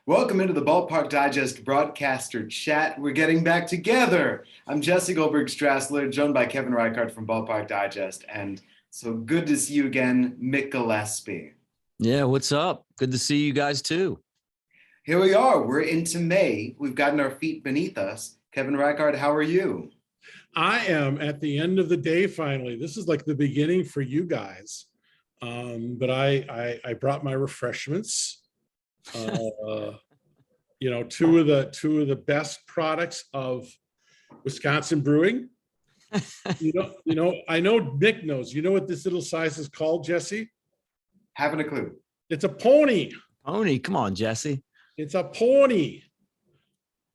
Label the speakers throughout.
Speaker 1: Welcome into the Ballpark Digest Broadcaster Chat. We're getting back together. I'm Jesse Goldberg-Strassler, joined by Kevin Reichard from Ballpark Digest. And so good to see you again, Mick Gillispie.
Speaker 2: Yeah, what's up? Good to see you guys too.
Speaker 1: Here we are. We're into May. We've gotten our feet beneath us. Kevin Reichard, how are you?
Speaker 3: I am at the end of the day finally. This is like the beginning for you guys. But I brought my refreshments. Two of the best products of Wisconsin brewing. I know Mick knows. You know what this little size is called, Jesse?
Speaker 1: Haven't a clue.
Speaker 3: It's a pony.
Speaker 2: Pony, come on, Jesse.
Speaker 3: It's a pony.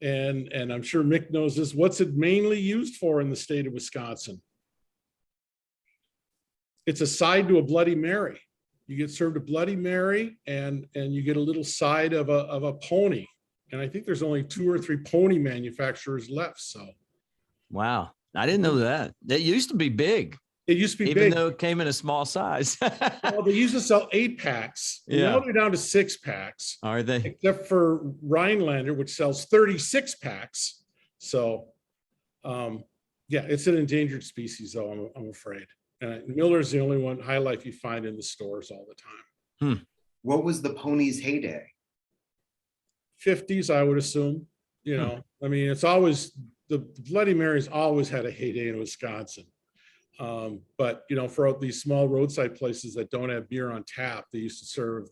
Speaker 3: And I'm sure Mick knows this. What's it mainly used for in the state of Wisconsin? It's a side to a Bloody Mary. You get served a Bloody Mary and you get a little side of a pony. And I think there's only 2 or 3 pony manufacturers left. So,
Speaker 2: wow, I didn't know that. That used to be big.
Speaker 3: It used to be
Speaker 2: even
Speaker 3: big,
Speaker 2: though it came in a small size.
Speaker 3: Well, they used to sell 8-packs.
Speaker 2: Yeah.
Speaker 3: Now they're down to 6-packs.
Speaker 2: Are they?
Speaker 3: Except for Rheinlander, which sells 36-packs. So, yeah, it's an endangered species, though. I'm afraid. Miller's the only one, High Life, you find in the stores all the time.
Speaker 1: What was the pony's heyday?
Speaker 3: 50s, I would assume. I mean, it's always the Bloody Mary's always had a heyday in Wisconsin. But for these small roadside places that don't have beer on tap, they used to serve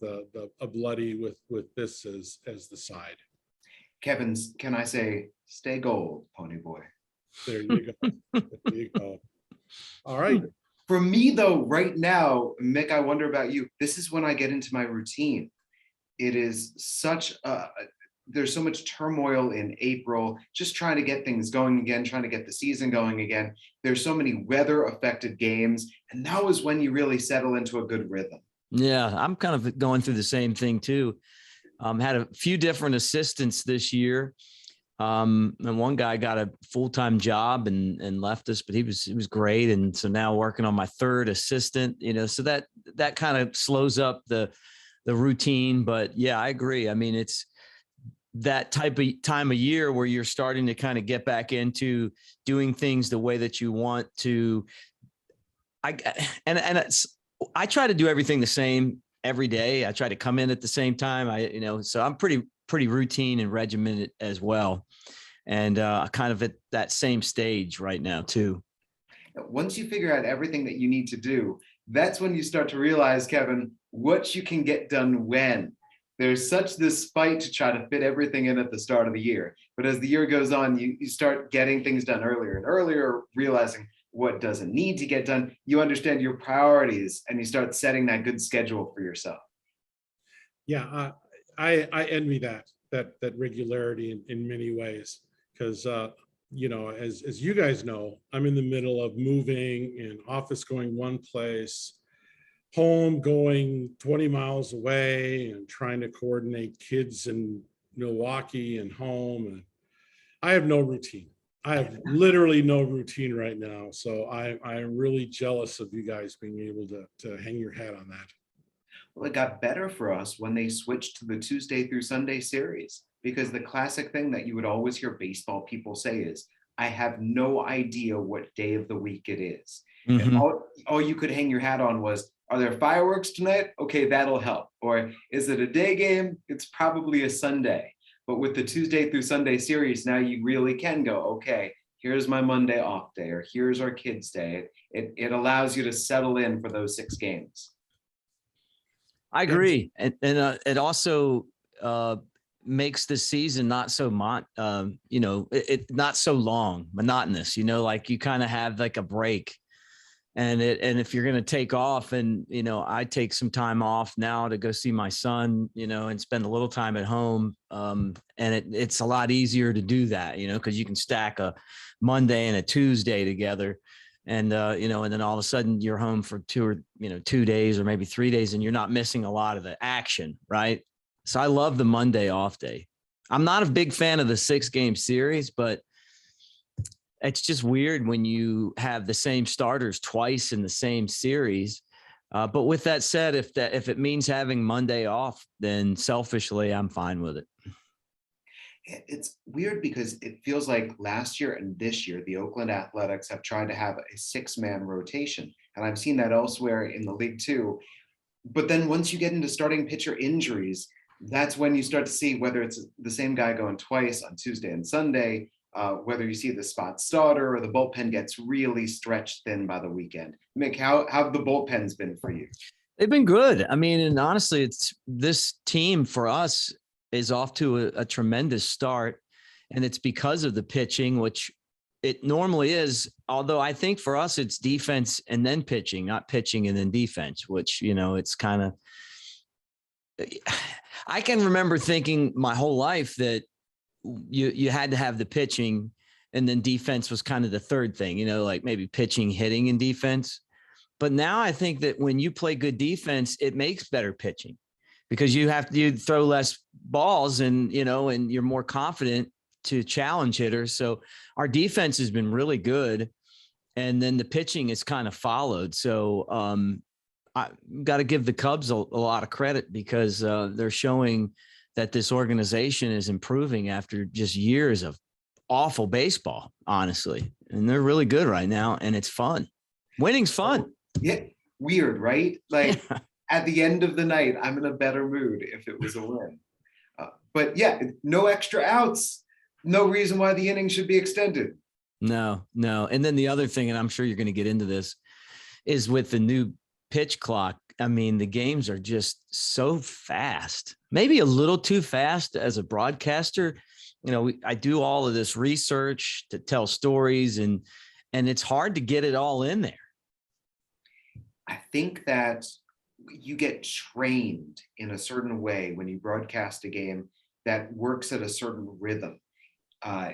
Speaker 3: a bloody with this as the side.
Speaker 1: Kevin's, can I say, stay gold, pony boy.
Speaker 3: There you go. There you go. All right.
Speaker 1: For me, though, right now, Mick, I wonder about you. This is when I get into my routine. It is there's so much turmoil in April, just trying to get things going again, trying to get the season going again. There's so many weather-affected games, and that was when you really settle into a good rhythm. Yeah,
Speaker 2: I'm kind of going through the same thing too. Had a few different assistants this year. And one guy got a full-time job and left us, but he was great. And so now working on my third assistant, so that kind of slows up the routine. But yeah, I agree. I mean, it's that type of time of year where you're starting to kind of get back into doing things the way that you want to. I try to do everything the same every day. I try to come in at the same time. So I'm pretty routine and regimented as well. And kind of at that same stage right now too.
Speaker 1: Once you figure out everything that you need to do, that's when you start to realize, Kevin, what you can get done when. There's such this fight to try to fit everything in at the start of the year. But as the year goes on, you start getting things done earlier and earlier, realizing what doesn't need to get done. You understand your priorities and you start setting that good schedule for yourself.
Speaker 3: Yeah, I envy that regularity in many ways, because as you guys know, I'm in the middle of moving and office going one place, home going 20 miles away, and trying to coordinate kids in Milwaukee and home. And I have no routine. I have literally no routine right now. So I'm really jealous of you guys being able to hang your hat on that.
Speaker 1: Well, it got better for us when they switched to the Tuesday through Sunday series, because the classic thing that you would always hear baseball people say is, I have no idea what day of the week it is.
Speaker 2: Mm-hmm.
Speaker 1: And all you could hang your hat on was, are there fireworks tonight? Okay, that'll help. Or is it a day game? It's probably a Sunday. But with the Tuesday through Sunday series, now you really can go, okay, here's my Monday off day, or here's our kids' day. It allows you to settle in for those 6 games.
Speaker 2: I agree. And it also makes the season not so not so long, monotonous, like you kind of have like a break. And if you're going to take off, and, I take some time off now to go see my son, and spend a little time at home. And it's a lot easier to do that, because you can stack a Monday and a Tuesday together. And, and then all of a sudden you're home for 2 days or maybe 3 days, and you're not missing a lot of the action. Right. So I love the Monday off day. I'm not a big fan of the 6-game series, but it's just weird when you have the same starters twice in the same series. But with that said, if it means having Monday off, then selfishly, I'm fine with it.
Speaker 1: It's weird because it feels like last year and this year, the Oakland Athletics have tried to have a 6-man rotation. And I've seen that elsewhere in the league too. But then once you get into starting pitcher injuries, that's when you start to see whether it's the same guy going twice on Tuesday and Sunday, whether you see the spot starter or the bullpen gets really stretched thin by the weekend. Mick, how have the bullpens been for you?
Speaker 2: They've been good. I mean, and honestly, it's this team for us is off to a tremendous start. And it's because of the pitching, which it normally is. Although I think for us, it's defense and then pitching, not pitching and then defense, which, it's kind of, I can remember thinking my whole life that you had to have the pitching and then defense was kind of the third thing, like maybe pitching, hitting, and defense. But now I think that when you play good defense, it makes better pitching because you throw less balls and, and you're more confident to challenge hitters. So our defense has been really good. And then the pitching is kind of followed. So I got to give the Cubs a lot of credit because they're showing that this organization is improving after just years of awful baseball, honestly. And they're really good right now. And it's fun. Winning's fun.
Speaker 1: Yeah. Weird, right? Like at the end of the night, I'm in a better mood if it was a win. But yeah, no extra outs. No reason why the inning should be extended.
Speaker 2: No. And then the other thing, and I'm sure you're going to get into this, is with the new pitch clock. I mean, the games are just so fast, maybe a little too fast as a broadcaster. I do all of this research to tell stories and it's hard to get it all in there.
Speaker 1: I think that you get trained in a certain way when you broadcast a game that works at a certain rhythm.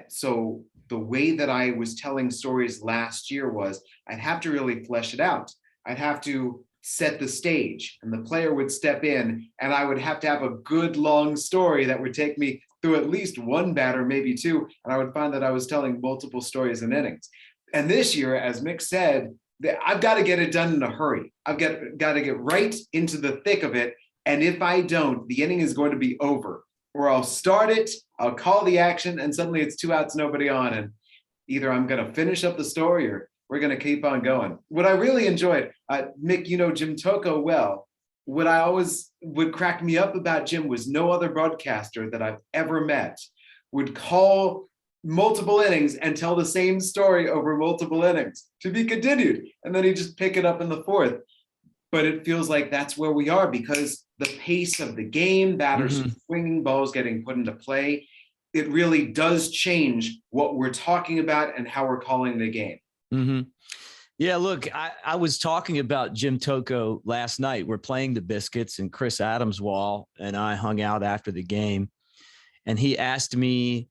Speaker 1: So the way that I was telling stories last year was I'd have to really flesh it out. I'd have to set the stage and the player would step in and I would have to have a good long story that would take me through at least one batter, maybe two. And I would find that I was telling multiple stories in innings. And this year, as Mick said, I've got to get it done in a hurry. I've got to get right into the thick of it. And if I don't, the inning is going to be over. Or I'll start it, I'll call the action, and suddenly it's 2 outs, nobody on. And either I'm going to finish up the story or we're going to keep on going. What I really enjoyed, Mick, Jim Tocco well. What I always would crack me up about Jim was no other broadcaster that I've ever met would call multiple innings and tell the same story over multiple innings to be continued. And then he'd just pick it up in the fourth. But it feels like that's where we are because the pace of the game, batters swinging, balls getting put into play, it really does change what we're talking about and how we're calling the game.
Speaker 2: Mm-hmm. Yeah, look, I was talking about Jim Tocco last night. We're playing the Biscuits and Chris Adamswall and I hung out after the game. And he asked me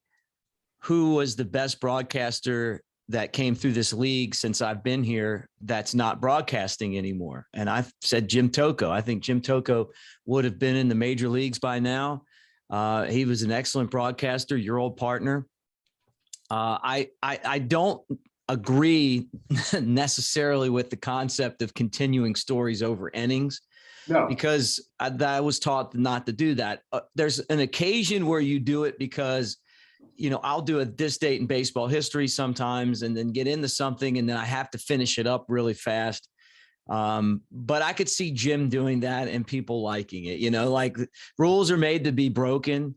Speaker 2: who was the best broadcaster that came through this league since I've been here that's not broadcasting anymore. And I said Jim Tocco. I think Jim Tocco would have been in the major leagues by now. He was an excellent broadcaster, your old partner. I don't agree necessarily with the concept of continuing stories over innings.
Speaker 1: No.
Speaker 2: Because I was taught not to do that. There's an occasion where you do it because I'll do this date in baseball history sometimes and then get into something and then I have to finish it up really fast. But I could see Jim doing that and people liking it, like rules are made to be broken.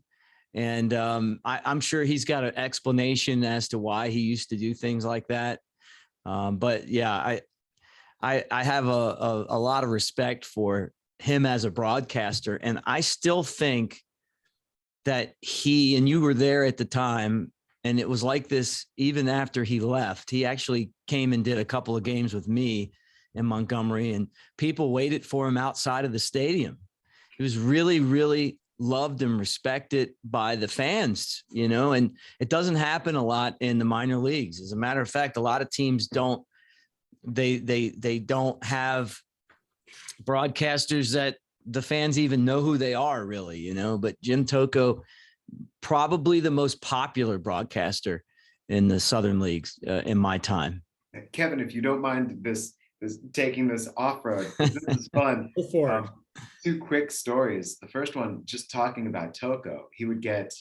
Speaker 2: And I'm sure he's got an explanation as to why he used to do things like that. But yeah, I have a lot of respect for him as a broadcaster. And I still think that he, and you were there at the time, and it was like this even after he left. He actually came and did a couple of games with me in Montgomery, and people waited for him outside of the stadium. He was really, really loved and respected by the fans, and it doesn't happen a lot in the minor leagues. As a matter of fact, a lot of teams don't, they don't have broadcasters that the fans even know who they are really, but Jim Tocco, probably the most popular broadcaster in the Southern leagues in my time.
Speaker 1: Kevin, if you don't mind this taking this off road, this is fun.
Speaker 3: Go for it.
Speaker 1: 2 quick stories. The first one, just talking about Tocco, he would get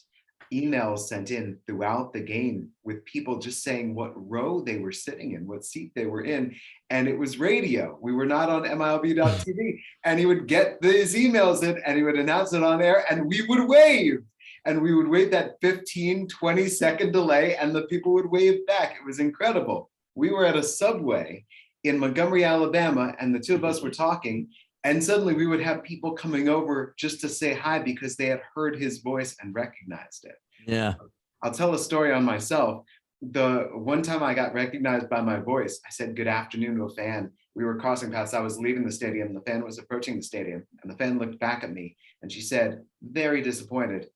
Speaker 1: emails sent in throughout the game with people just saying what row they were sitting in, what seat they were in. And it was radio. We were not on MiLB.tv. And he would get these emails in and he would announce it on air and we would wave. And we would wait that 15, 20-second delay and the people would wave back. It was incredible. We were at a Subway in Montgomery, Alabama, and the two of us were talking. And suddenly we would have people coming over just to say hi because they had heard his voice and recognized it.
Speaker 2: Yeah.
Speaker 1: I'll tell a story on myself. The one time I got recognized by my voice, I said good afternoon to a fan. We were crossing paths. I was leaving the stadium. The fan was approaching the stadium and the fan looked back at me and she said, very disappointed,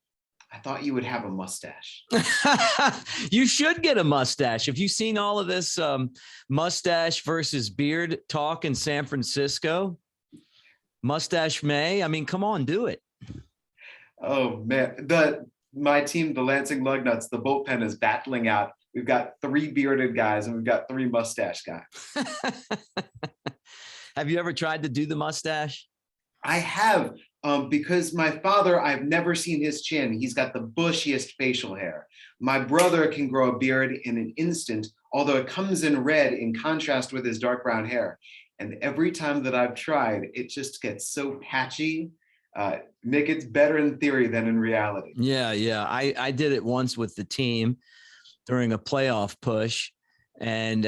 Speaker 1: I thought you would have a mustache.
Speaker 2: You should get a mustache. Have you seen all of this mustache versus beard talk in San Francisco? Mustache May. I mean, come on, do it.
Speaker 1: Oh man, my team, the Lansing Lugnuts, the bullpen is battling out. We've got 3 bearded guys and we've got 3 mustache guys.
Speaker 2: Have you ever tried to do the mustache?
Speaker 1: I have, because my father, I've never seen his chin. He's got the bushiest facial hair. My brother can grow a beard in an instant, although it comes in red in contrast with his dark brown hair. And every time that I've tried, it just gets so patchy. Mick, it's better in theory than in reality.
Speaker 2: Yeah. I did it once with the team during a playoff push. And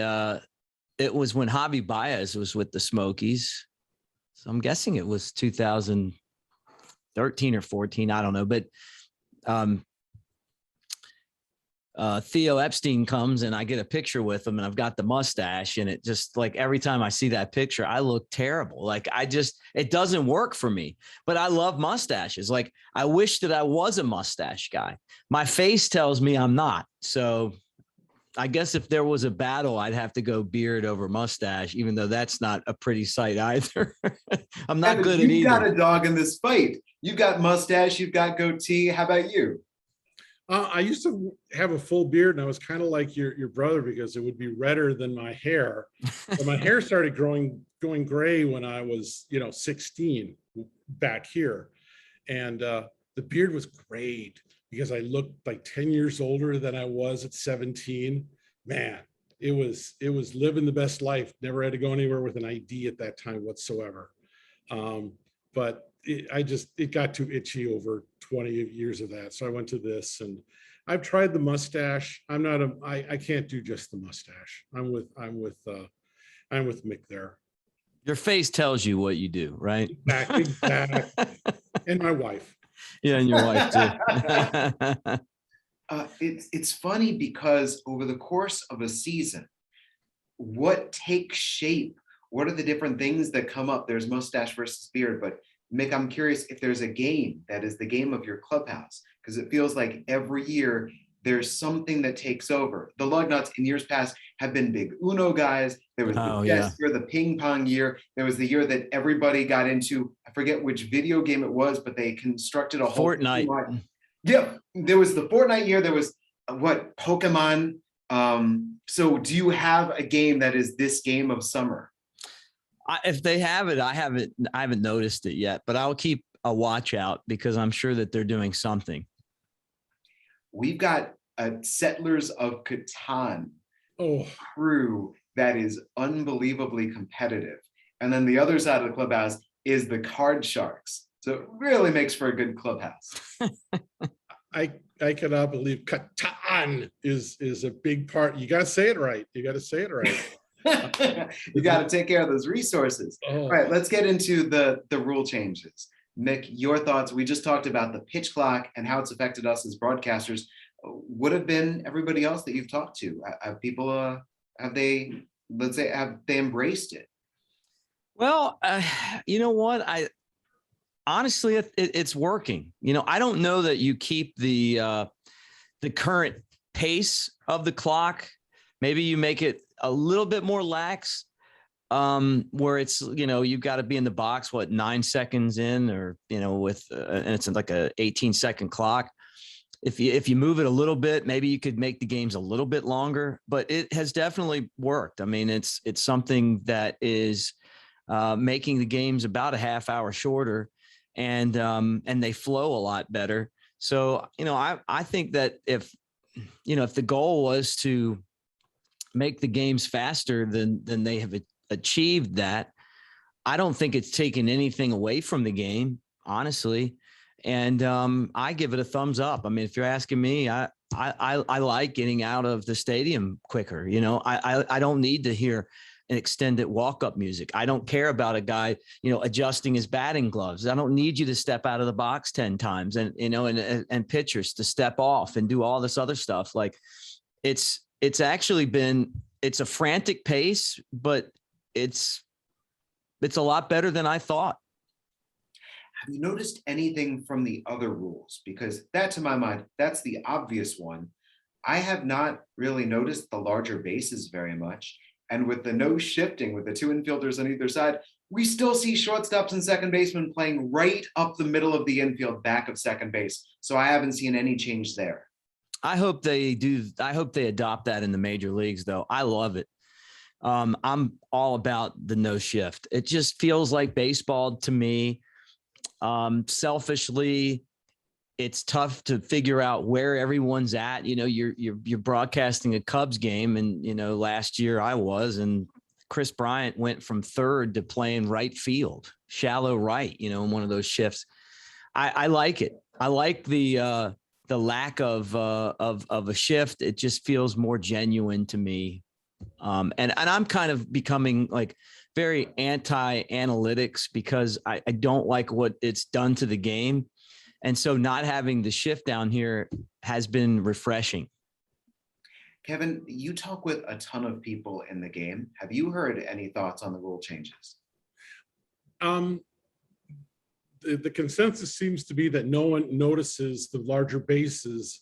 Speaker 2: it was when Javi Baez was with the Smokies. So I'm guessing it was 2013 or 14. I don't know. But Theo Epstein comes and I get a picture with him and I've got the mustache and it just like every time I see that picture, I look terrible. Like it doesn't work for me, but I love mustaches. Like I wish that I was a mustache guy. My face tells me I'm not. So I guess if there was a battle, I'd have to go beard over mustache, even though that's not a pretty sight either. I'm not good at either.
Speaker 1: You've got a dog in this fight. You've got mustache, you've got goatee. How about you?
Speaker 3: I used to have a full beard and I was kind of like your brother because it would be redder than my hair. But my hair started going gray when I was, 16 back here. And the beard was great because I looked like 10 years older than I was at 17. Man, it was living the best life. Never had to go anywhere with an ID at that time whatsoever. But it got too itchy over 20 years of that. So I went to this and I've tried the mustache. I can't do just the mustache. I'm with Mick there.
Speaker 2: Your face tells you what you do, right?
Speaker 3: Exactly. And my wife.
Speaker 2: Yeah, and your wife too.
Speaker 1: It's funny because over the course of a season, what takes shape? What are the different things that come up? There's mustache versus beard, but Mick, I'm curious if there's a game that is the game of your clubhouse, because it feels like every year there's something that takes over. The Lugnuts in years past have been big Uno guys. There was the chess year, the ping pong year. There was the year that everybody got into, I forget which video game it was, but they constructed a whole
Speaker 2: Fortnite.
Speaker 1: Yeah, there was the Fortnite year. There was Pokemon. So do you have a game that is this game of summer?
Speaker 2: If they have it, I haven't noticed it yet, but I'll keep a watch out because I'm sure that they're doing something.
Speaker 1: We've got a Settlers of Catan crew that is unbelievably competitive. And then the other side of the clubhouse is the Card Sharks. So it really makes for a good clubhouse.
Speaker 3: I cannot believe Catan is a big part. You got to say it right. You
Speaker 1: got to take care of those resources. All right, let's get into the rule changes. Mick, your thoughts. We just talked about the pitch clock and how it's affected us as broadcasters. What have been everybody else that you've talked to? Have people, have they embraced it?
Speaker 2: Well, you know what? Honestly, it's working. I don't know that you keep the current pace of the clock. Maybe you make it a little bit more lax, where it's, you've got to be in the box, 9 seconds in, or, and it's like a 18-second clock. If you move it a little bit, maybe you could make the games a little bit longer, but it has definitely worked. I mean, it's something that is making the games about a half hour shorter, and they flow a lot better. So, I think that if the goal was to make the games faster than they have achieved that, I don't think it's taken anything away from the game, honestly. And I give it a thumbs up. I mean, if you're asking me, I like getting out of the stadium quicker. I don't need to hear an extended walk-up music. I don't care about a guy, adjusting his batting gloves. I don't need you to step out of the box 10 times and pitchers to step off and do all this other stuff. Like it's a frantic pace, but it's a lot better than I thought.
Speaker 1: Have you noticed anything from the other rules? Because that, to my mind, that's the obvious one. I have not really noticed the larger bases very much. And with the no shifting, with the two infielders on either side, we still see shortstops and second basemen playing right up the middle of the infield, back of second base. So I haven't seen any change there.
Speaker 2: I hope they do. I hope they adopt that in the major leagues, though. I love it. I'm all about the no shift. It just feels like baseball to me. Selfishly, it's tough to figure out where everyone's at. You're broadcasting a Cubs game, and last year I was, and Chris Bryant went from third to playing right field, shallow right. In one of those shifts. I like it. I like the lack of a shift. It just feels more genuine to me. And I'm kind of becoming like very anti-analytics because I don't like what it's done to the game. And so not having the shift down here has been refreshing.
Speaker 1: Kevin, you talk with a ton of people in the game. Have you heard any thoughts on the rule changes?
Speaker 3: The consensus seems to be that no one notices the larger bases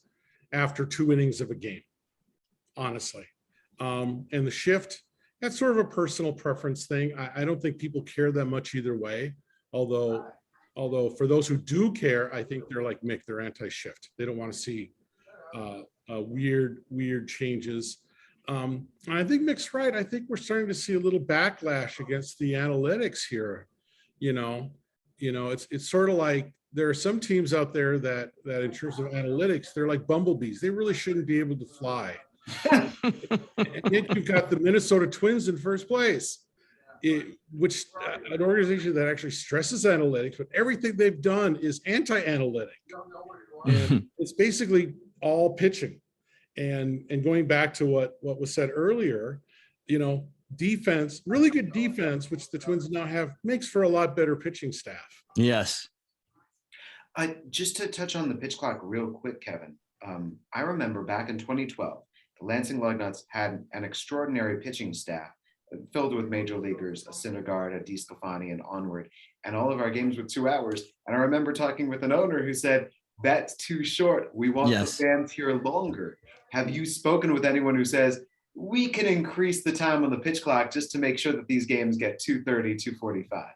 Speaker 3: after 2 innings of a game, honestly. And the shift, that's sort of a personal preference thing. I don't think people care that much either way. Although for those who do care, I think they're like Mick, they're anti-shift. They don't want to see weird changes. I think Mick's right. I think we're starting to see a little backlash against the analytics here. It's sort of like there are some teams out there that in terms of analytics, they're like bumblebees. They really shouldn't be able to fly. And yet you've got the Minnesota Twins in first place, which an organization that actually stresses analytics, but everything they've done is anti-analytic. And it's basically all pitching. And going back to what was said earlier, defense, really good defense, which the Twins now have, makes for a lot better pitching staff.
Speaker 2: Yes.
Speaker 1: Just to touch on the pitch clock real quick, Kevin, I remember back in 2012, the Lansing Lugnuts had an extraordinary pitching staff filled with major leaguers, a Syndergaard, a DeSclafani, and onward. And all of our games were 2 hours. And I remember talking with an owner who said, that's too short. We want the fans here longer. Have you spoken with anyone who says, we can increase the time on the pitch clock just to make sure that these games get 2:30, 2:45?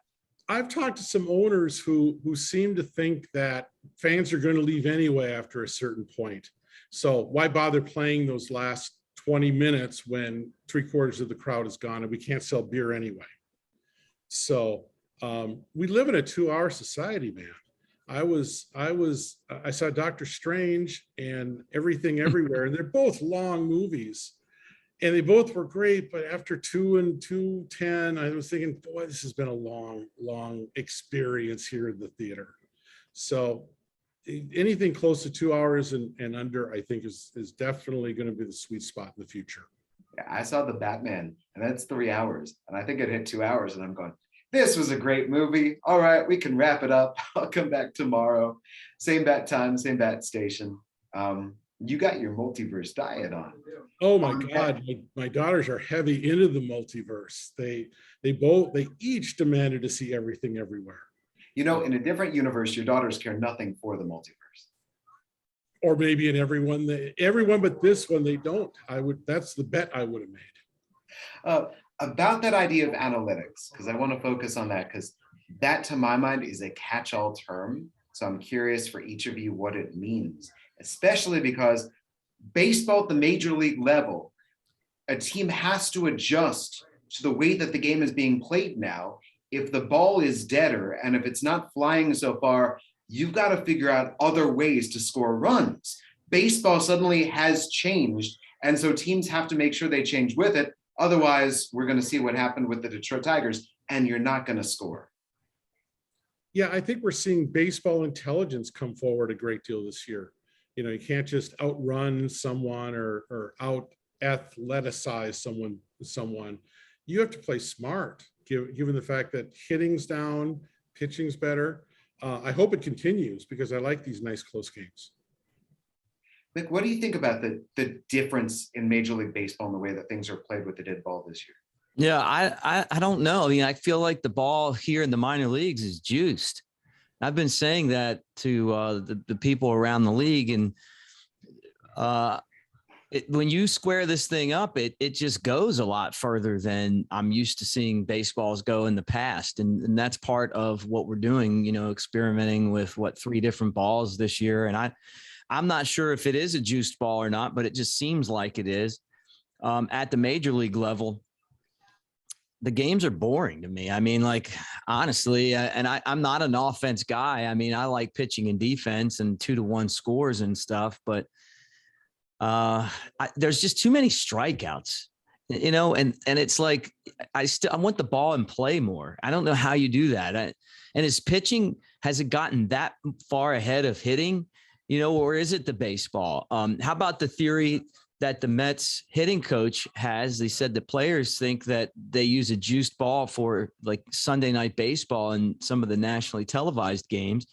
Speaker 3: I've talked to some owners who seem to think that fans are going to leave anyway after a certain point. So why bother playing those last 20 minutes when 3/4 of the crowd is gone and we can't sell beer anyway? So we live in a 2-hour society, man. I saw Dr. Strange and Everything Everywhere, and they're both long movies. And they both were great, but after 2 and 2:10, I was thinking, boy, this has been a long experience here in the theater. So anything close to 2 hours and under, I think is definitely going to be the sweet spot in the future.
Speaker 1: Yeah, I saw The Batman, and that's 3 hours. And I think it hit 2 hours, and I'm going, this was a great movie. All right, we can wrap it up. I'll come back tomorrow. Same bat time, same bat station. You got your multiverse diet on.
Speaker 3: Oh my God, my daughters are heavy into the multiverse. They each demanded to see Everything Everywhere.
Speaker 1: In a different universe, your daughters care nothing for the multiverse.
Speaker 3: Or maybe in everyone but this one, they don't. That's the bet I would have made.
Speaker 1: About that idea of analytics, because I want to focus on that, because that, to my mind, is a catch-all term. So I'm curious for each of you what it means, especially because baseball at the major league level, a team has to adjust to the way that the game is being played now. If the ball is deader and if it's not flying so far, you've got to figure out other ways to score runs. Baseball suddenly has changed, and so teams have to make sure they change with it. Otherwise, we're going to see what happened with the Detroit Tigers, and you're not going to score.
Speaker 3: Yeah, I think we're seeing baseball intelligence come forward a great deal this year. You know, you can't just outrun someone or out athleticize someone. You have to play smart, given the fact that hitting's down, pitching's better. I hope it continues because I like these nice close games.
Speaker 1: Mick, what do you think about the difference in Major League Baseball and the way that things are played with the dead ball this year?
Speaker 2: Yeah, I don't know. I mean, I feel like the ball here in the minor leagues is juiced. I've been saying that to the people around the league, and when you square this thing up, it just goes a lot further than I'm used to seeing baseballs go in the past, and that's part of what we're doing. You know, experimenting with 3 different balls this year, and I'm not sure if it is a juiced ball or not, but it just seems like it is. At the major league level, the games are boring to me. I mean, like, honestly, and I'm not an offense guy. I mean, I like pitching and defense and 2-1 scores and stuff, but there's just too many strikeouts, you know, and it's like, I want the ball in play more. I don't know how you do that. And his pitching, has it gotten that far ahead of hitting, you know, or is it the baseball? How about the theory that the Mets hitting coach has? They said the players think that they use a juiced ball for like Sunday night baseball and some of the nationally televised games.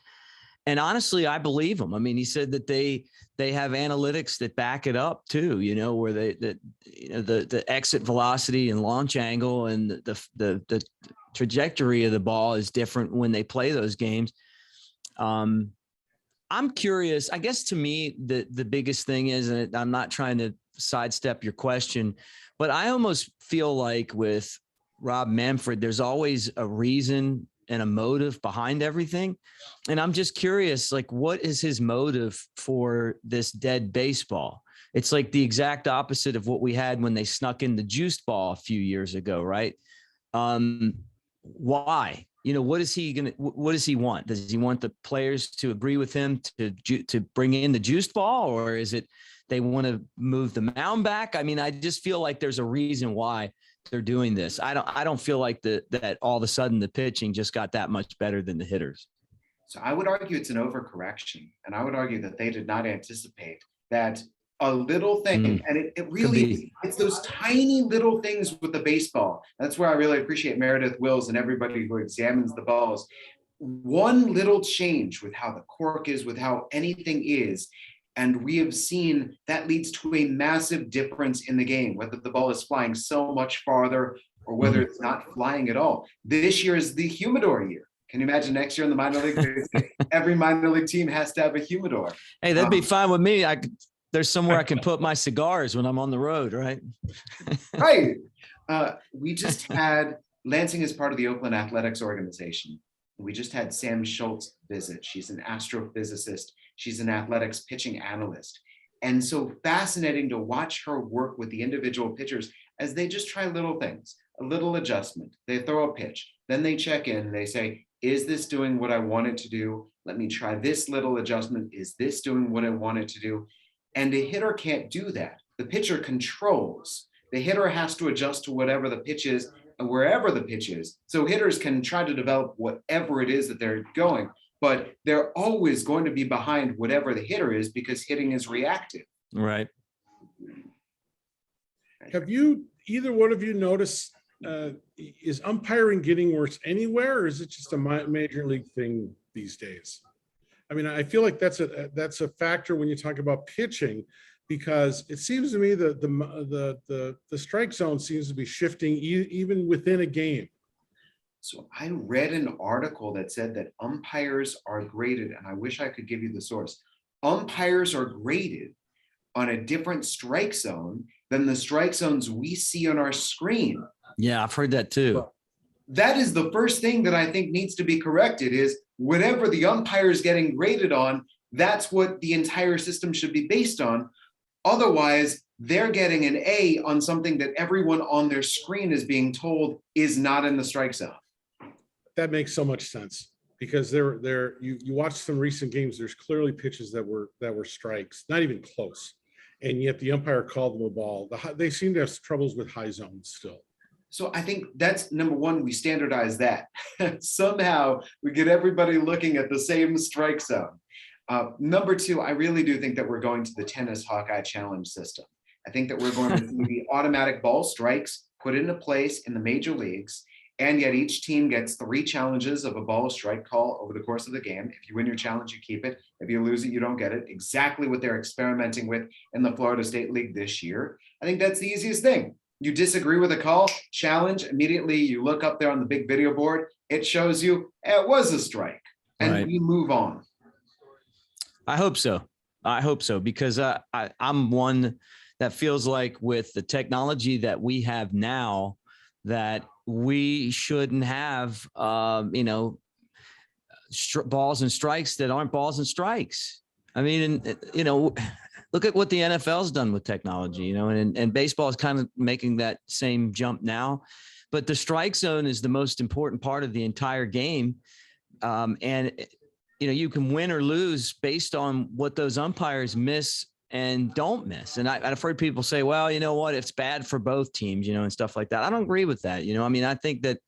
Speaker 2: And honestly, I believe him. I mean, he said that they have analytics that back it up too, you know, where the exit velocity and launch angle and the trajectory of the ball is different when they play those games. I'm curious. I guess to me, the biggest thing is, and I'm not trying to sidestep your question, but I almost feel like with Rob Manfred, there's always a reason and a motive behind everything. And I'm just curious, like, what is his motive for this dead baseball? It's like the exact opposite of what we had when they snuck in the juiced ball a few years ago, right? Why? You know, what does he want? Does he want the players to agree with him to bring in the juiced ball, or is it they want to move the mound back? I mean, I just feel like there's a reason why they're doing this. I don't feel like that all of a sudden the pitching just got that much better than the hitters.
Speaker 1: So I would argue it's an overcorrection, and I would argue that they did not anticipate that a little thing, and it really, it's those tiny little things with the baseball. That's where I really appreciate Meredith Wills and everybody who examines the balls. One little change with how the cork is, with how anything is, and we have seen that leads to a massive difference in the game, whether the ball is flying so much farther or whether it's not flying at all. This year is the humidor year. Can you imagine next year in the minor league? Every minor league team has to have a humidor.
Speaker 2: Hey, that'd be fine with me. There's somewhere I can put my cigars when I'm on the road, right?
Speaker 1: Right. We just had, Lansing is part of the Oakland Athletics organization. We just had Sam Schultz visit. She's an astrophysicist. She's an athletics pitching analyst. And so fascinating to watch her work with the individual pitchers as they just try little things, a little adjustment. They throw a pitch, then they check in, they say, is this doing what I want it to do? Let me try this little adjustment. Is this doing what I want it to do? And the hitter can't do that. The pitcher controls. The hitter has to adjust to whatever the pitch is and wherever the pitch is. So hitters can try to develop whatever it is that they're going, but they're always going to be behind whatever the hitter is because hitting is reactive.
Speaker 2: Right.
Speaker 3: Have you, either one of you, noticed, is umpiring getting worse anywhere, or is it just a major league thing these days? I mean, I feel like that's a factor when you talk about pitching, because it seems to me that the strike zone seems to be shifting even within a game.
Speaker 1: So I read an article that said that umpires are graded, and I wish I could give you the source. Umpires are graded on a different strike zone than the strike zones we see on our screen.
Speaker 2: Yeah, I've heard that too.
Speaker 1: That is the first thing that I think needs to be corrected, is whatever the umpire is getting graded on, that's what the entire system should be based on. Otherwise, they're getting an A on something that everyone on their screen is being told is not in the strike zone.
Speaker 3: That makes so much sense, because you watch some recent games, there's clearly pitches that were strikes, not even close. And yet the umpire called them a ball. They seem to have troubles with high zones still.
Speaker 1: So I think that's number one, we standardize that. Somehow we get everybody looking at the same strike zone. Number two, I really do think that we're going to the tennis Hawkeye challenge system. I think that we're going to see the automatic ball strikes put into place in the major leagues, and yet each team gets 3 challenges of a ball strike call over the course of the game. If you win your challenge, you keep it. If you lose it, you don't get it. Exactly what they're experimenting with in the Florida State League this year. I think that's the easiest thing. You disagree with a call, challenge, immediately you look up there on the big video board, it shows you it was a strike, and
Speaker 2: Right.
Speaker 1: we move on.
Speaker 2: I hope so. Because I'm one that feels like with the technology that we have now, that we shouldn't have, balls and strikes that aren't balls and strikes. I mean, look at what the NFL's done with technology, and baseball is kind of making that same jump now. But the strike zone is the most important part of the entire game. You can win or lose based on what those umpires miss and don't miss. And I've heard people say, well, you know what, it's bad for both teams, and stuff like that. I don't agree with that. I think that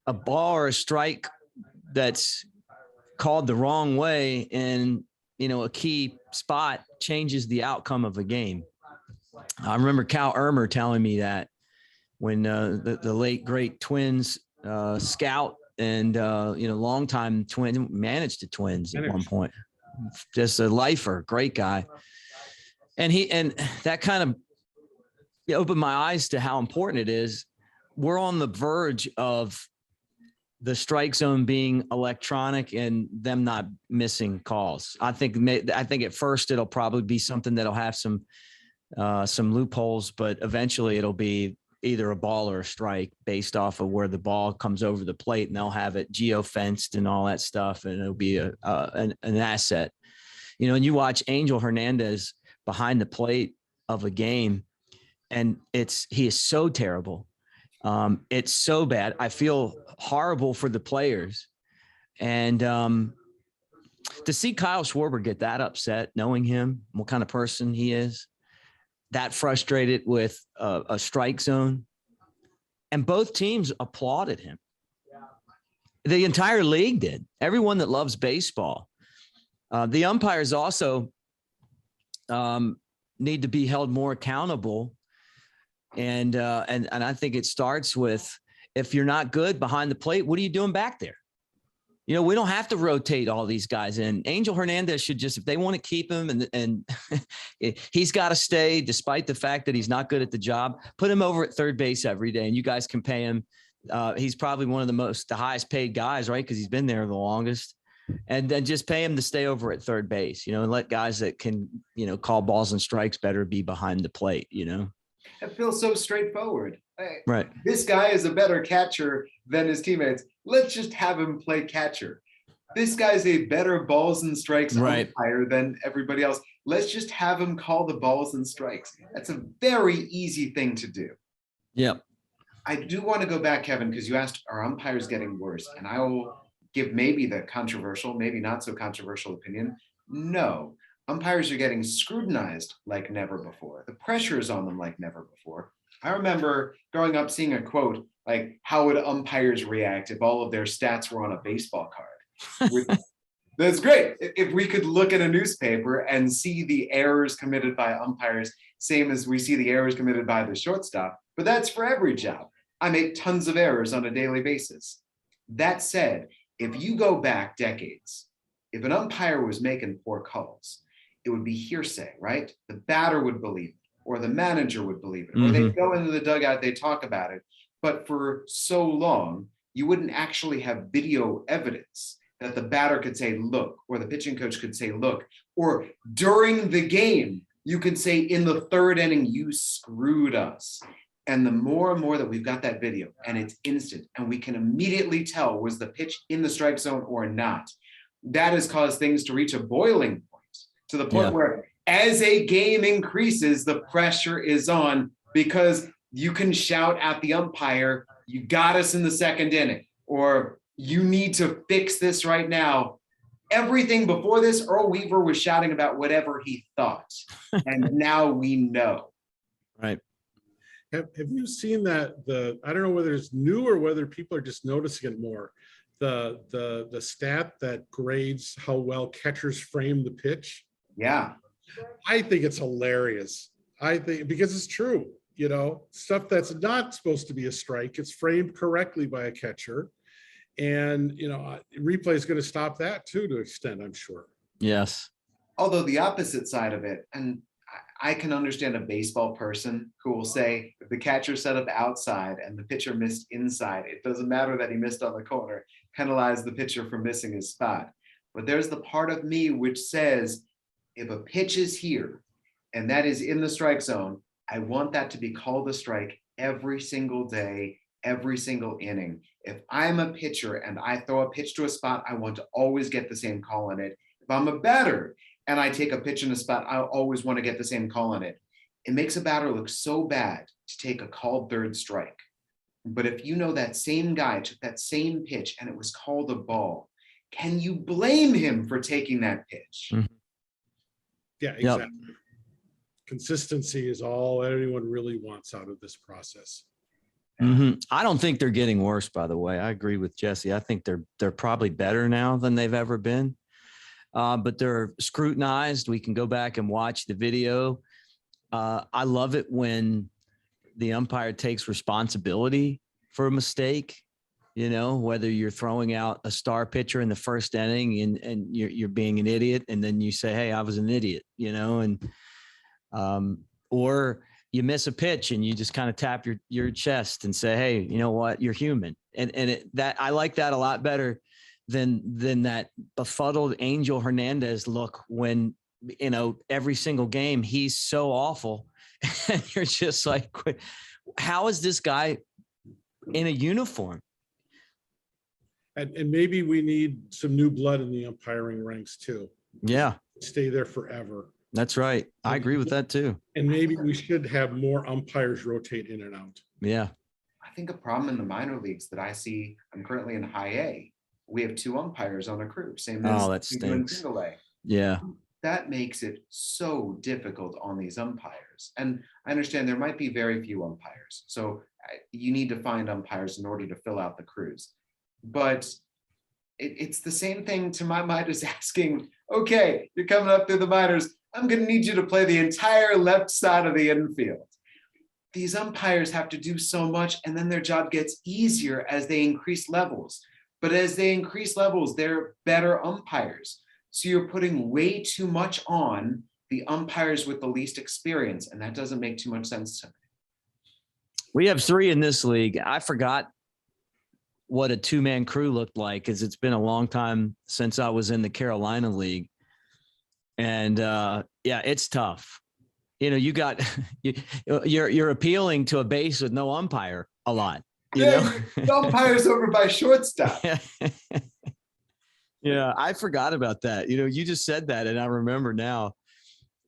Speaker 2: a ball or a strike that's called the wrong way in, a key spot changes the outcome of a game. I remember Cal Irmer telling me that when the late, great Twins scout and, longtime Twin, managed the Twins at one point. Just a lifer, great guy. And that kind of opened my eyes to how important it is. We're on the verge of the strike zone being electronic and them not missing calls. I think at first it'll probably be something that'll have some loopholes, but eventually it'll be either a ball or a strike based off of where the ball comes over the plate, and they'll have it geo-fenced and all that stuff, and it'll be an asset. And you watch Angel Hernandez behind the plate of a game, and he is so terrible. It's so bad. I feel horrible for the players. And to see Kyle Schwarber get that upset, knowing him, what kind of person he is, that frustrated with a strike zone, and both teams applauded him. The entire league did. Everyone that loves baseball. The umpires also need to be held more accountable. And I think it starts with, if you're not good behind the plate, what are you doing back there? We don't have to rotate all these guys in. Angel Hernandez should just, if they want to keep him and he's got to stay despite the fact that he's not good at the job, put him over at third base every day and you guys can pay him. He's probably one of the highest paid guys, right? Because he's been there the longest. And then just pay him to stay over at third base, and let guys that can, call balls and strikes better be behind the plate,
Speaker 1: It feels so straightforward.
Speaker 2: Right.
Speaker 1: This guy is a better catcher than his teammates. Let's just have him play catcher. This guy's a better balls and strikes umpire than everybody else. Let's just have him call the balls and strikes. That's a very easy thing to do.
Speaker 2: Yep.
Speaker 1: I do want to go back, Kevin, because you asked, are umpires getting worse? And I will give maybe the controversial, maybe not so controversial opinion. No. Umpires are getting scrutinized like never before. The pressure is on them like never before. I remember growing up seeing a quote like, how would umpires react if all of their stats were on a baseball card? That's great. If we could look at a newspaper and see the errors committed by umpires, same as we see the errors committed by the shortstop, but that's for every job. I make tons of errors on a daily basis. That said, if you go back decades, if an umpire was making poor calls, it would be hearsay, right? The batter would believe it, or the manager would believe it, or they'd go into the dugout, they talk about it. But for so long, you wouldn't actually have video evidence that the batter could say, look, or the pitching coach could say, look, or during the game, you could say in the third inning, you screwed us. And the more and more that we've got that video and it's instant and we can immediately tell was the pitch in the strike zone or not, that has caused things to reach a boiling point, to the point where as a game increases, the pressure is on because you can shout at the umpire, you got us in the second inning, or you need to fix this right now. Everything before this, Earl Weaver was shouting about whatever he thought. And now we know.
Speaker 2: Right.
Speaker 3: Have you seen that? I don't know whether it's new or whether people are just noticing it more. The stat that grades how well catchers frame the pitch.
Speaker 1: Yeah.
Speaker 3: I think it's hilarious. I think because it's true, stuff that's not supposed to be a strike, it's framed correctly by a catcher. And, replay is going to stop that too, to an extent, I'm sure.
Speaker 2: Yes.
Speaker 1: Although the opposite side of it, and I can understand a baseball person who will say if the catcher set up outside and the pitcher missed inside, it doesn't matter that he missed on the corner, penalize the pitcher for missing his spot. But there's the part of me which says, if a pitch is here and that is in the strike zone, I want that to be called a strike every single day, every single inning. If I'm a pitcher and I throw a pitch to a spot, I want to always get the same call on it. If I'm a batter and I take a pitch in a spot, I always want to get the same call on it. It makes a batter look so bad to take a called third strike. But if you know that same guy took that same pitch and it was called a ball, can you blame him for taking that pitch?
Speaker 2: Mm-hmm.
Speaker 3: Yeah, exactly. Yep. Consistency is all anyone really wants out of this process.
Speaker 2: Mm-hmm. I don't think they're getting worse, by the way. I agree with Jesse. I think they're probably better now than they've ever been. But they're scrutinized. We can go back and watch the video. I love it when the umpire takes responsibility for a mistake, whether you're throwing out a star pitcher in the first inning and you're being an idiot. And then you say, hey, I was an idiot, or you miss a pitch and you just kind of tap your chest and say, hey, you know what, you're human. And I like that a lot better than that befuddled Angel Hernandez look when, every single game, he's so awful. And you're just like, how is this guy in a uniform?
Speaker 3: And maybe we need some new blood in the umpiring ranks too.
Speaker 2: Yeah.
Speaker 3: Stay there forever.
Speaker 2: That's right. I agree with that too.
Speaker 3: And maybe we should have more umpires rotate in and out.
Speaker 2: Yeah.
Speaker 1: I think a problem in the minor leagues that I see, I'm currently in high A, we have 2 umpires on a crew. Same as
Speaker 2: that stinks.
Speaker 1: single A.
Speaker 2: Yeah.
Speaker 1: That makes it so difficult on these umpires. And I understand there might be very few umpires. So you need to find umpires in order to fill out the crews. But it's the same thing to my mind as asking, okay, you're coming up through the minors. I'm going to need you to play the entire left side of the infield. These umpires have to do so much, and then their job gets easier as they increase levels. But as they increase levels, they're better umpires. So you're putting way too much on the umpires with the least experience, and that doesn't make too much sense to me.
Speaker 2: We have 3 in this league. I forgot what a 2-man crew looked like, because it's been a long time since I was in the Carolina League. And it's tough. You're appealing to a base with no umpire a lot.
Speaker 1: The umpire's over by shortstop.
Speaker 2: Yeah, I forgot about that. You just said that, and I remember now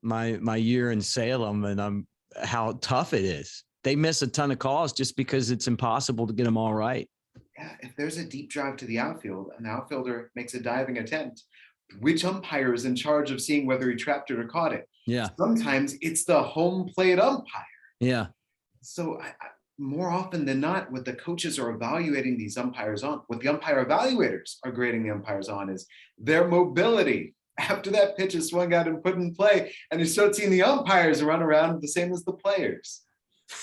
Speaker 2: my year in Salem and how tough it is. They miss a ton of calls just because it's impossible to get them all right.
Speaker 1: Yeah, if there's a deep drive to the outfield and the outfielder makes a diving attempt, which umpire is in charge of seeing whether he trapped it or caught it?
Speaker 2: Yeah.
Speaker 1: Sometimes it's the home plate umpire.
Speaker 2: Yeah.
Speaker 1: So more often than not, what the coaches are evaluating these umpires on, what the umpire evaluators are grading the umpires on, is their mobility after that pitch is swung out and put in play. And you start seeing the umpires run around the same as the players.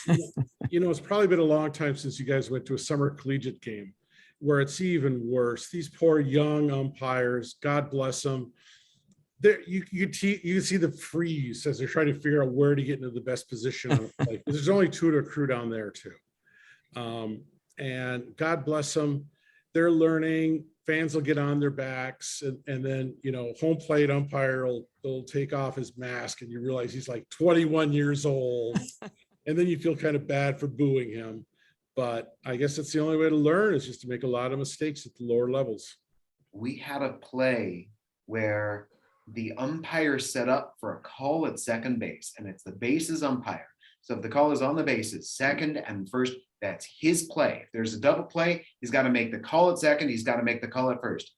Speaker 3: It's probably been a long time since you guys went to a summer collegiate game, where it's even worse. These poor young umpires, God bless them. You can see the freeze as they're trying to figure out where to get into the best position on a play. There's only 2 to a crew down there too. And God bless them. They're learning. Fans will get on their backs, and then home plate umpire will take off his mask, and you realize he's like 21 years old. And then you feel kind of bad for booing him. But I guess that's the only way to learn, is just to make a lot of mistakes at the lower levels.
Speaker 1: We had a play where the umpire set up for a call at second base, and it's the bases umpire. So if the call is on the bases, second and first, That's his play. If there's a double play, he's got to make the call at second. He's got to make the call at first.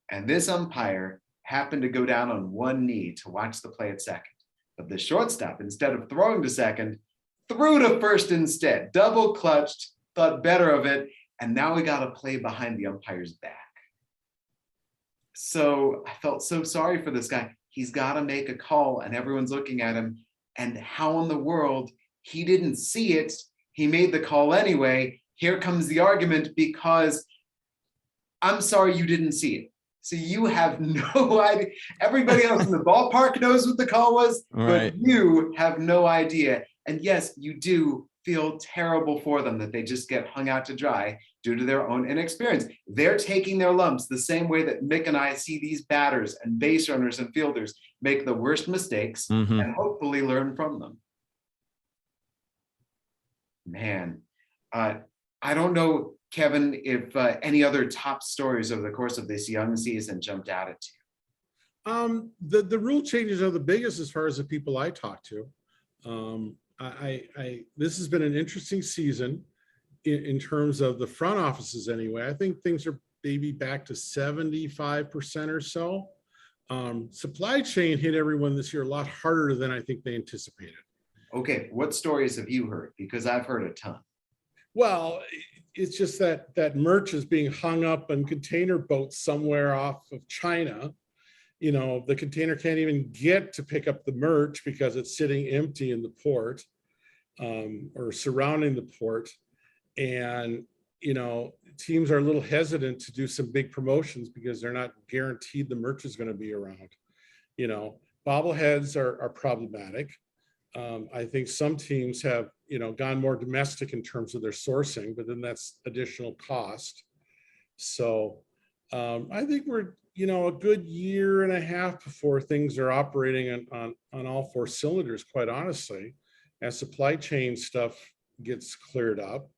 Speaker 1: And this umpire happened to go down on one knee to watch the play at second. But the shortstop, instead of throwing to second, threw to first instead, double clutched, thought better of it. And now we got to play behind the umpire's back. So I felt so sorry for this guy. He's got to make a call and everyone's looking at him. And how in the world he didn't see it? He made the call anyway. Here comes the argument because I'm sorry you didn't see it. So you have no idea. Everybody else in the ballpark knows what the call was,
Speaker 2: Right.
Speaker 1: but you have no idea. And yes, you do feel terrible for them that they just get hung out to dry due to their own inexperience. They're taking their lumps the same way that Mick and I see these batters and base runners and fielders make the worst mistakes and hopefully learn from them. Man, I don't know, Kevin, if any other top stories over the course of this young season jumped out at you.
Speaker 3: The rule changes are the biggest as far as the people I talk to. This has been an interesting season in terms of the front offices anyway. I think things are maybe back to 75% or so. Supply chain hit everyone this year a lot harder than I think they anticipated.
Speaker 1: Okay, what stories have you heard? Because I've heard a ton.
Speaker 3: Well, it's just that merch is being hung up on container boats somewhere off of China. You know, the container can't even get to pick up the merch because it's sitting empty in the port or surrounding the port. And, you know, teams are a little hesitant to do some big promotions because they're not guaranteed the merch is going to be around. You know, bobbleheads are problematic. I think some teams have, you know, gone more domestic in terms of their sourcing, but then that's additional cost. So I think we're, you know, a good year and a half before things are operating on all four cylinders, quite honestly, as supply chain stuff gets cleared up.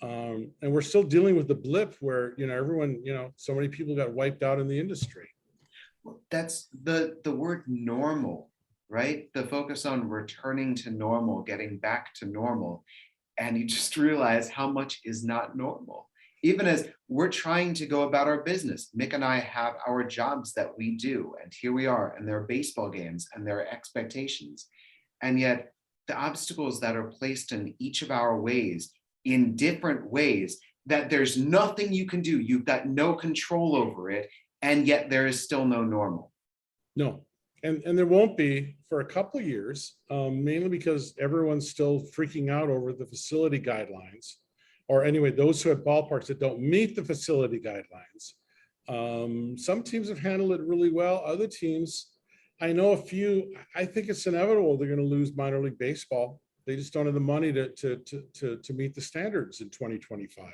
Speaker 3: And we're still dealing with the blip where, you know, everyone, you know, so many people got wiped out in the industry.
Speaker 1: That's the word normal, right? The focus on returning to normal, getting back to normal. And you just realize how much is not normal. Even as we're trying to go about our business, Mick and I have our jobs that we do, and here we are, and there are baseball games and there are expectations. And yet the obstacles that are placed in each of our ways in different ways that there's nothing you can do. You've got no control over it. And yet there is still no normal.
Speaker 3: No, and there won't be for a couple of years, mainly because everyone's still freaking out over the facility guidelines, or anyway, those who have ballparks that don't meet the facility guidelines. Some teams have handled it really well. Other teams, I know a few, I think it's inevitable they're going to lose minor league baseball. They just don't have the money to meet the standards in 2025.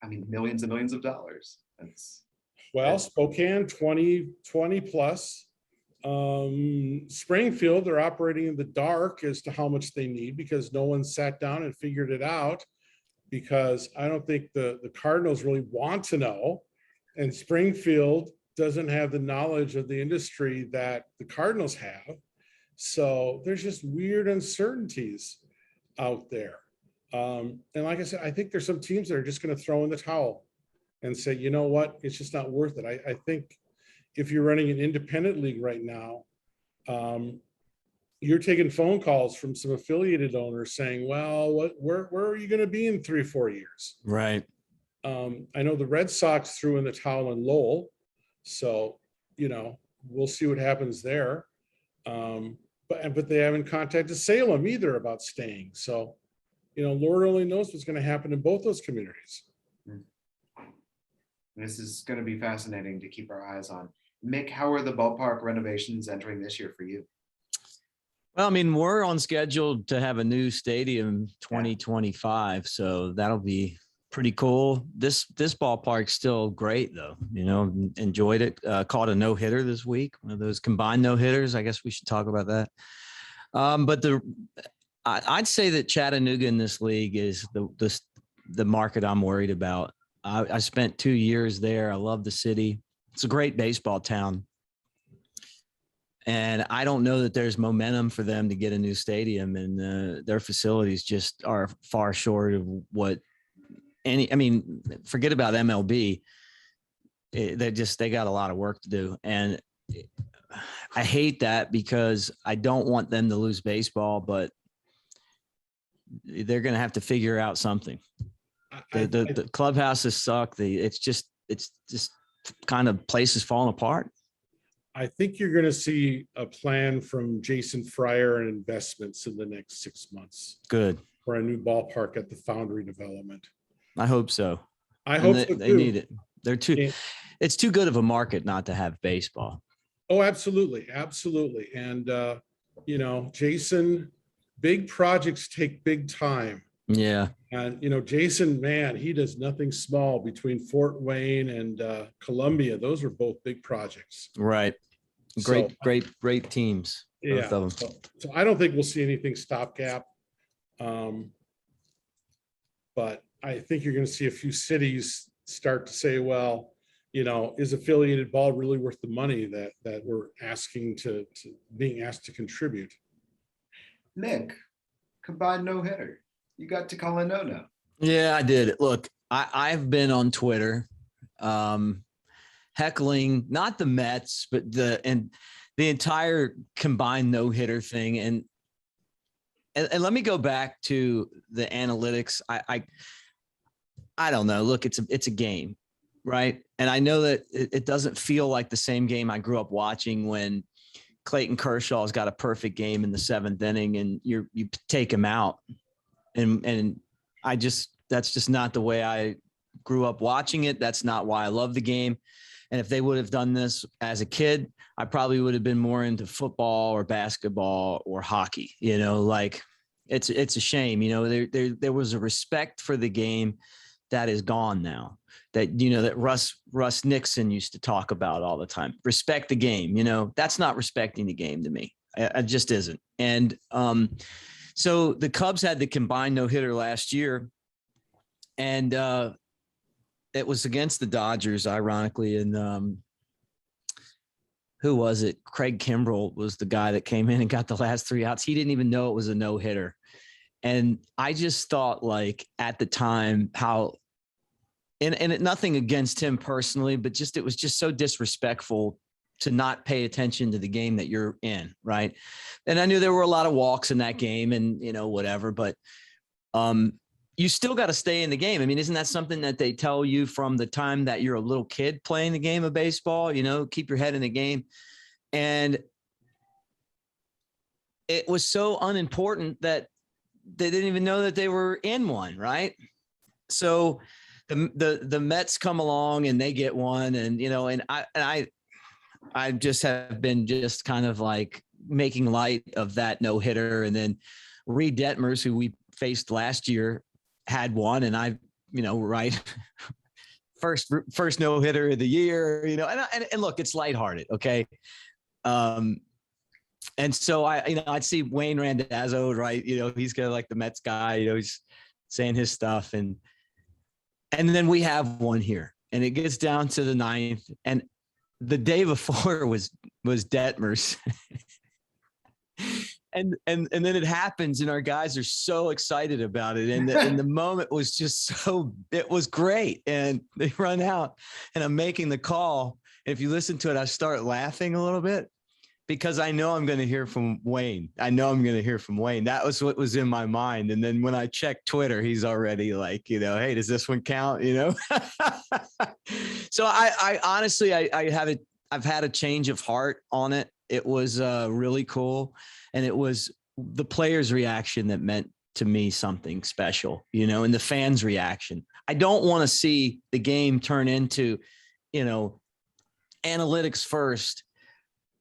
Speaker 1: I mean, millions and millions of dollars.
Speaker 3: Well, Spokane, 20 plus. Springfield, they're operating in the dark as to how much they need because no one sat down and figured it out, because I don't think the Cardinals really want to know. And Springfield doesn't have the knowledge of the industry that the Cardinals have. So there's just weird uncertainties out there. And like I said, I think there's some teams that are just going to throw in the towel and say, you know what, it's just not worth it. I think if you're running an independent league right now, you're taking phone calls from some affiliated owners saying, well, where are you going to be in 3 or 4 years?
Speaker 2: Right.
Speaker 3: I know the Red Sox threw in the towel in Lowell. So, you know, we'll see what happens there. But they haven't contacted Salem either about staying. So, you know, Lord only knows what's going to happen in both those communities.
Speaker 1: This is going to be fascinating to keep our eyes on. Mick, how are the ballpark renovations entering this year for you?
Speaker 2: Well, I mean, we're on schedule to have a new stadium 2025, so that'll be pretty cool. This ballpark's still great, though. You know, enjoyed it. Caught a no-hitter this week, one of those combined no-hitters. I guess we should talk about that. But I'd say that Chattanooga in this league is the market I'm worried about. I spent 2 years there. I love the city. It's a great baseball town. And I don't know that there's momentum for them to get a new stadium, and their facilities just are far short of what forget about MLB. They got a lot of work to do. And I hate that because I don't want them to lose baseball, but they're going to have to figure out something. The clubhouses suck. It's just kind of places falling apart.
Speaker 3: I think you're going to see a plan from Jason Fryer and investments in the next 6 months.
Speaker 2: Good.
Speaker 3: For a new ballpark at the Foundry development.
Speaker 2: I hope so.
Speaker 3: I hope so
Speaker 2: they need it. It's too good of a market not to have baseball.
Speaker 3: Oh, absolutely. Absolutely. And, Jason, big projects take big time.
Speaker 2: Yeah.
Speaker 3: And, Jason, man, he does nothing small between Fort Wayne and Columbia. Those are both big projects.
Speaker 2: Right. Great teams.
Speaker 3: Yeah.
Speaker 2: Both of them.
Speaker 3: So I don't think we'll see anything stopgap. But I think you're going to see a few cities start to say, well, is affiliated ball really worth the money that we're asking being asked to contribute?
Speaker 1: Mick, combined no-hitter. You got to call a no-no.
Speaker 2: Yeah, I did. Look, I've been on Twitter heckling not the Mets, but the entire combined no-hitter thing. And let me go back to the analytics. I don't know. Look, it's a game, right? And I know that it doesn't feel like the same game I grew up watching when Clayton Kershaw's got a perfect game in the 7th inning and you take him out. And that's just not the way I grew up watching it. That's not why I love the game. And if they would have done this as a kid, I probably would have been more into football or basketball or hockey. Like it's a shame. There was a respect for the game that is gone now. That Russ Nixon used to talk about all the time. Respect the game. That's not respecting the game to me. It just isn't. And so the Cubs had the combined no-hitter last year, and it was against the Dodgers, ironically. And who was it? Craig Kimbrell was the guy that came in and got the last 3 outs. He didn't even know it was a no-hitter. And I just thought, like, at the time how and nothing against him personally, but it was just so disrespectful to not pay attention to the game that you're in. Right. And I knew there were a lot of walks in that game and, whatever, but you still got to stay in the game. I mean, isn't that something that they tell you from the time that you're a little kid playing the game of baseball, keep your head in the game. And it was so unimportant that they didn't even know that they were in one. Right. So the Mets come along and they get one, and I just have been just kind of like making light of that no hitter. And then Reed Detmers, who we faced last year, had one, and right. first no hitter of the year, and look, it's lighthearted. Okay. And so I'd see Wayne Randazzo, right. He's kind of like the Mets guy, he's saying his stuff. And then we have one here, and it gets down to the 9th, and the day before was Detmers. and then it happens, and our guys are so excited about it. And the moment was it was great. And they run out, and I'm making the call. And if you listen to it, I start laughing a little bit because I know I'm going to hear from Wayne. That was what was in my mind. And then when I check Twitter, he's already like, hey, does this one count? So I honestly, I've had a change of heart on it. It was really cool. And it was the players' reaction that meant to me something special, and the fans' reaction. I don't want to see the game turn into, analytics first.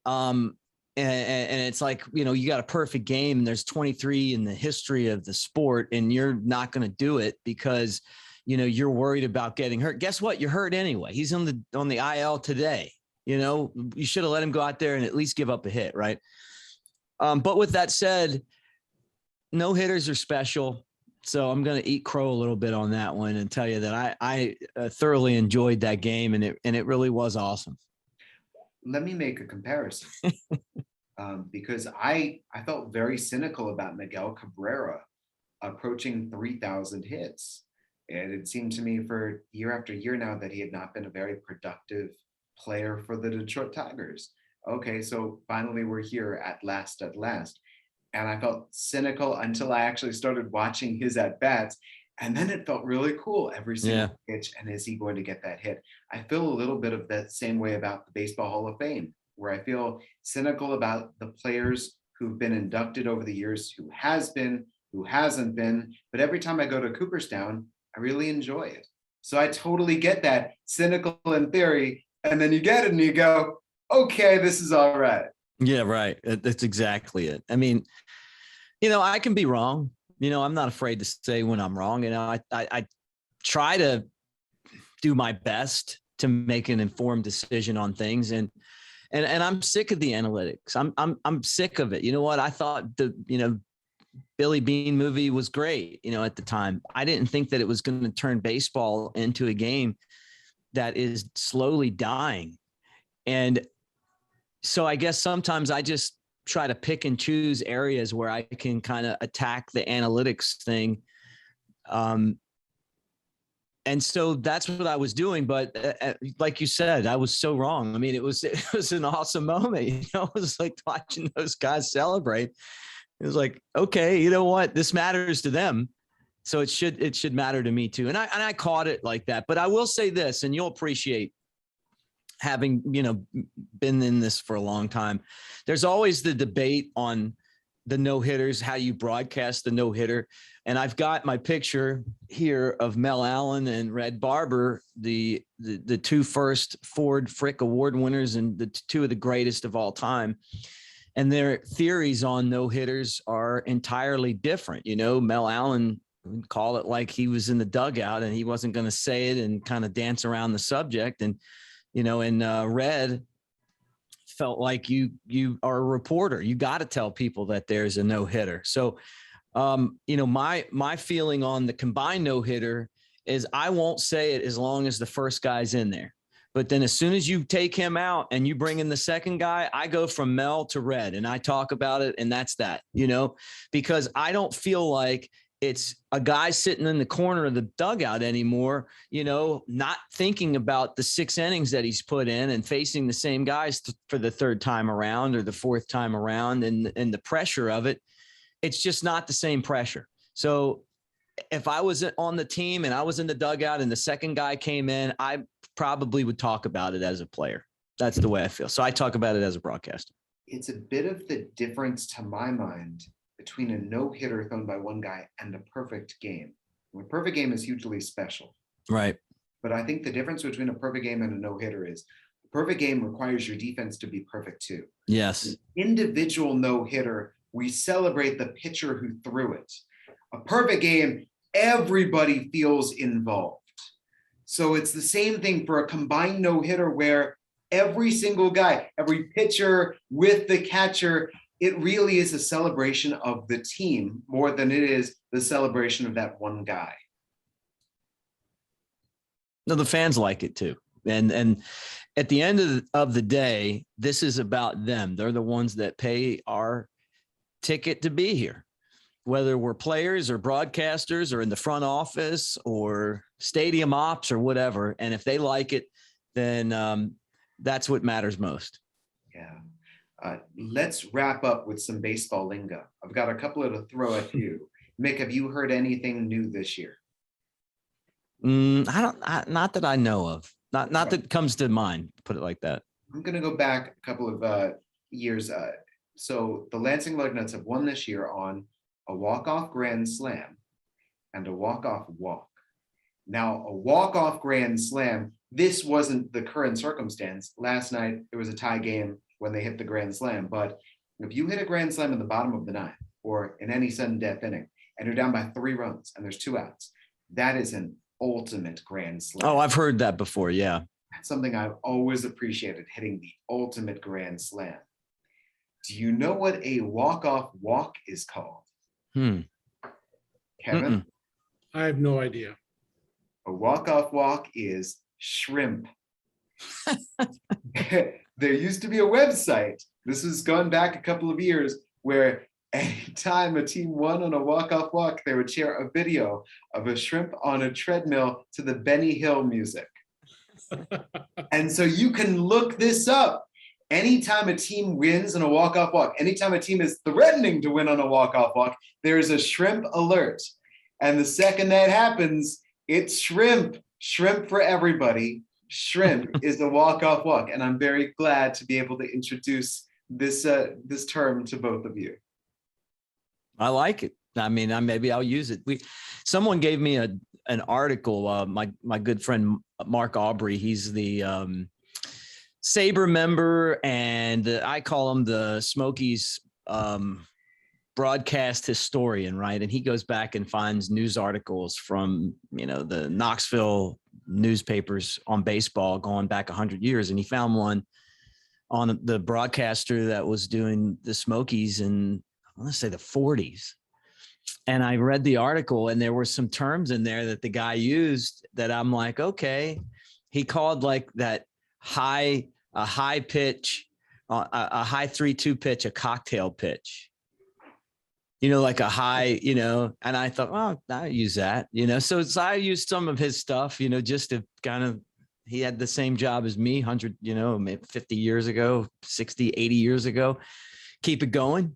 Speaker 2: And it's like, you got a perfect game and there's 23 in the history of the sport, and you're not going to do it because, you're worried about getting hurt. Guess what? You're hurt anyway. He's on the IL today. You should have let him go out there and at least give up a hit. Right. But with that said, no hitters are special. So I'm going to eat crow a little bit on that one and tell you that I thoroughly enjoyed that game, and it really was awesome.
Speaker 1: Let me make a comparison. because I felt very cynical about Miguel Cabrera approaching 3,000 hits. And it seemed to me for year after year now that he had not been a very productive player for the Detroit Tigers. Okay, so finally we're here at last. And I felt cynical until I actually started watching his at-bats. And then it felt really cool every single pitch. And is he going to get that hit? I feel a little bit of that same way about the Baseball Hall of Fame, where I feel cynical about the players who've been inducted over the years, who has been, who hasn't been. But every time I go to Cooperstown, I really enjoy it. So I totally get that, cynical in theory. And then you get it and you go, okay, this is all right.
Speaker 2: Yeah, right. That's exactly it. I mean, I can be wrong. I'm not afraid to say when I'm wrong. I try to do my best to make an informed decision on things. And I'm sick of the analytics. I'm sick of it. You know what? I thought the Billy Bean movie was great, at the time. I didn't think that it was going to turn baseball into a game that is slowly dying. And so I guess sometimes I just try to pick and choose areas where I can kind of attack the analytics thing. And so that's what I was doing. But like you said, I was so wrong. I mean, it was an awesome moment. It was like watching those guys celebrate. It was like, okay, you know what? This matters to them. So it should matter to me too. And I caught it like that. But I will say this, and you'll appreciate having, been in this for a long time. There's always the debate on the no-hitters, how you broadcast the no-hitter. And I've got my picture here of Mel Allen and Red Barber, the two first Ford Frick Award winners and the two of the greatest of all time. And their theories on no-hitters are entirely different. Mel Allen would call it like he was in the dugout and he wasn't going to say it and kind of dance around the subject. And, Red felt like you are a reporter. You got to tell people that there's a no-hitter. So, my feeling on the combined no-hitter is I won't say it as long as the first guy's in there. But then as soon as you take him out and you bring in the second guy, I go from Mel to Red and I talk about it. And that's that, because I don't feel like it's a guy sitting in the corner of the dugout anymore, not thinking about the 6 innings that he's put in and facing the same guys for the third time around or the fourth time around and the pressure of it. It's just not the same pressure. So if I was on the team and I was in the dugout and the second guy came in, I probably would talk about it as a player. That's the way I feel. So I talk about it as a broadcaster.
Speaker 1: It's a bit of the difference to my mind between a no-hitter thrown by one guy and a perfect game. A perfect game is hugely special.
Speaker 2: Right.
Speaker 1: But I think the difference between a perfect game and a no-hitter is a perfect game requires your defense to be perfect too.
Speaker 2: Yes.
Speaker 1: An individual no-hitter, we celebrate the pitcher who threw it. A perfect game, everybody feels involved. So it's the same thing for a combined no-hitter where every single guy, every pitcher with the catcher, it really is a celebration of the team more than it is the celebration of that one guy.
Speaker 2: No, the fans like it too. And at the end of the day, this is about them. They're the ones that pay our ticket to be here, whether we're players or broadcasters or in the front office or stadium ops or whatever. And if they like it, then that's what matters most.
Speaker 1: Yeah. Let's wrap up with some baseball lingo. I've got a couple to throw at you. Mick, have you heard anything new this year?
Speaker 2: Not that I know of. Not that comes to mind. Put it like that.
Speaker 1: I'm going to go back a couple of years. So the Lansing Lugnuts have won this year on a walk-off grand slam and a walk-off walk. Now, a walk-off grand slam, this wasn't the current circumstance. Last night, it was a tie game when they hit the grand slam. But if you hit a grand slam in the bottom of the ninth or in any sudden death inning and you're down by 3 runs and there's 2 outs, that is an ultimate grand slam.
Speaker 2: Oh, I've heard that before. Yeah.
Speaker 1: That's something I've always appreciated, hitting the ultimate grand slam. Do you know what a walk-off walk is called? Kevin?
Speaker 2: Mm-mm.
Speaker 3: I have no idea.
Speaker 1: A walk-off walk is shrimp. there used to be a website. This was going back a couple of years where anytime a team won on a walk-off walk, they would share a video of a shrimp on a treadmill to the Benny Hill music. And so you can look this up. Anytime a team wins on a walk-off walk, anytime a team is threatening to win on a walk-off walk, there's a shrimp alert. And the second that happens, it's shrimp for everybody. Shrimp is a walk-off walk. And I'm very glad to be able to introduce this term to both of you.
Speaker 2: I like it. I mean, maybe I'll use it. Someone gave me an article. My good friend Mark Aubrey, he's the Sabre member, and I call him the Smokies broadcast historian, right? And he goes back and finds news articles from, the Knoxville newspapers on baseball going back 100 years. And he found one on the broadcaster that was doing the Smokies in, I want to say, the 40s. And I read the article, and there were some terms in there that the guy used that I'm like, okay. He called like that a high pitch, a high 3-2 pitch, a cocktail pitch, like a high, and I thought, well, I use that, so I used some of his stuff, just to kind of, he had the same job as me 100, maybe 50 years ago, 60, 80 years ago, keep it going.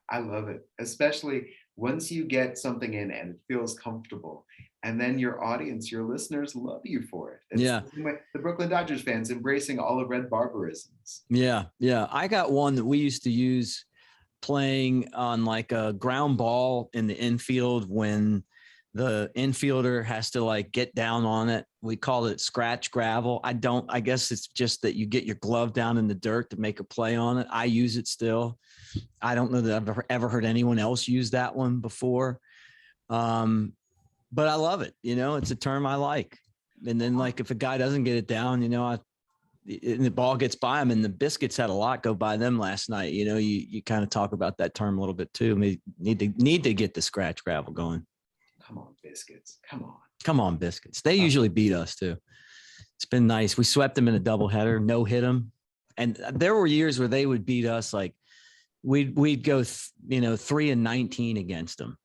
Speaker 1: I love it, especially once you get something in and it feels comfortable. And then your audience, your listeners love you for it. It's the Brooklyn Dodgers fans embracing all of Red barbarisms.
Speaker 2: Yeah. I got one that we used to use playing on like a ground ball in the infield when the infielder has to like get down on it. We call it scratch gravel. I guess it's just that you get your glove down in the dirt to make a play on it. I use it still. I don't know that I've ever heard anyone else use that one before. But I love it. It's a term I like. And then like, if a guy doesn't get it down, and the ball gets by him, and the Biscuits had a lot go by them last night. You kind of talk about that term a little bit too. We need to get the scratch gravel going.
Speaker 1: Come on, Biscuits.
Speaker 2: Come on, Biscuits. They usually beat us too. It's been nice. We swept them in a doubleheader, no hit them. And there were years where they would beat us. Like we'd go, 3-19 against them,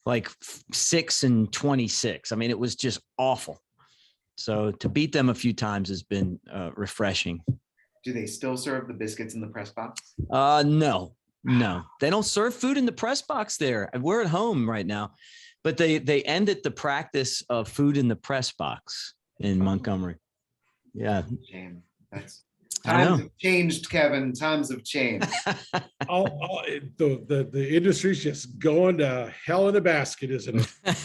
Speaker 2: like 6-26. I mean, it was just awful. So to beat them a few times has been refreshing.
Speaker 1: Do they still serve the biscuits in the press box?
Speaker 2: No, they don't serve food in the press box there. We're at home right now, but they ended the practice of food in the press box in Montgomery. Yeah.
Speaker 1: Shame. Times have changed, Kevin. Times have changed.
Speaker 3: The industry's just going to hell in a basket, isn't it?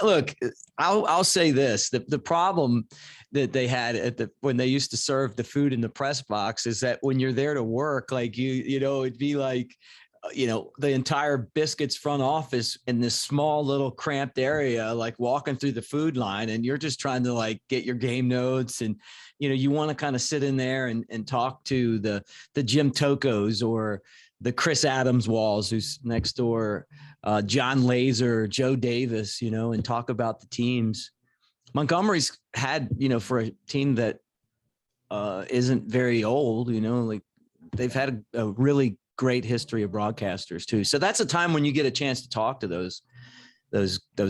Speaker 2: Look, I'll say this: the problem that they had when they used to serve the food in the press box is that when you're there to work, like it'd be like, the entire Biscuits front office in this small little cramped area, like walking through the food line, and you're just trying to like get your game notes, and you want to kind of sit in there and talk to the Jim Tocos or the Chris Adams Walls, who's next door, John Laser, Joe Davis, and talk about the teams. Montgomery's had, for a team that isn't very old, like they've had a really great history of broadcasters too. So that's a time when you get a chance to talk to those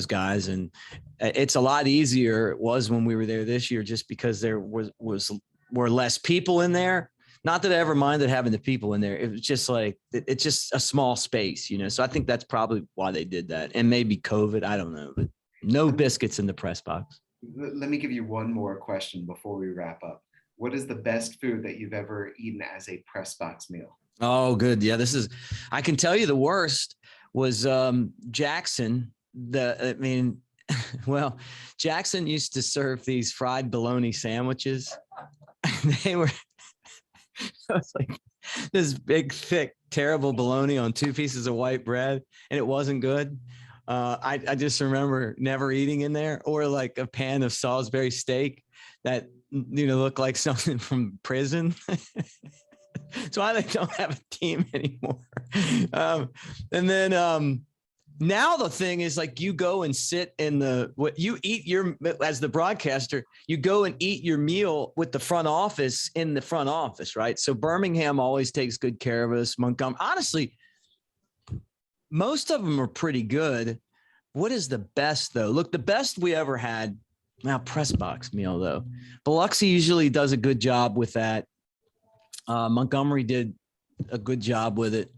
Speaker 2: guys. And it's a lot easier. It was when we were there this year, just because there were less people in there. Not that I ever minded having the people in there. It was just like, it's just a small space, so I think that's probably why they did that. And maybe COVID, I don't know, but no Biscuits in the press box.
Speaker 1: Let me give you one more question before we wrap up. What is the best food that you've ever eaten as a press box meal?
Speaker 2: Oh, good. Yeah, I can tell you the worst was Jackson. Jackson used to serve these fried bologna sandwiches. They were, it's like this big, thick, terrible bologna on 2 pieces of white bread, and it wasn't good. I just remember never eating in there, or like a pan of Salisbury steak that, looked like something from prison. That's why they don't have a team anymore. And then Now the thing is, like, you go and sit in as the broadcaster, you go and eat your meal with the front office in the front office, right? So Birmingham always takes good care of us. Montgomery, honestly, most of them are pretty good. What is the best though? Look, the best we ever had, now press box meal though. Biloxi usually does a good job with that. Montgomery did a good job with it.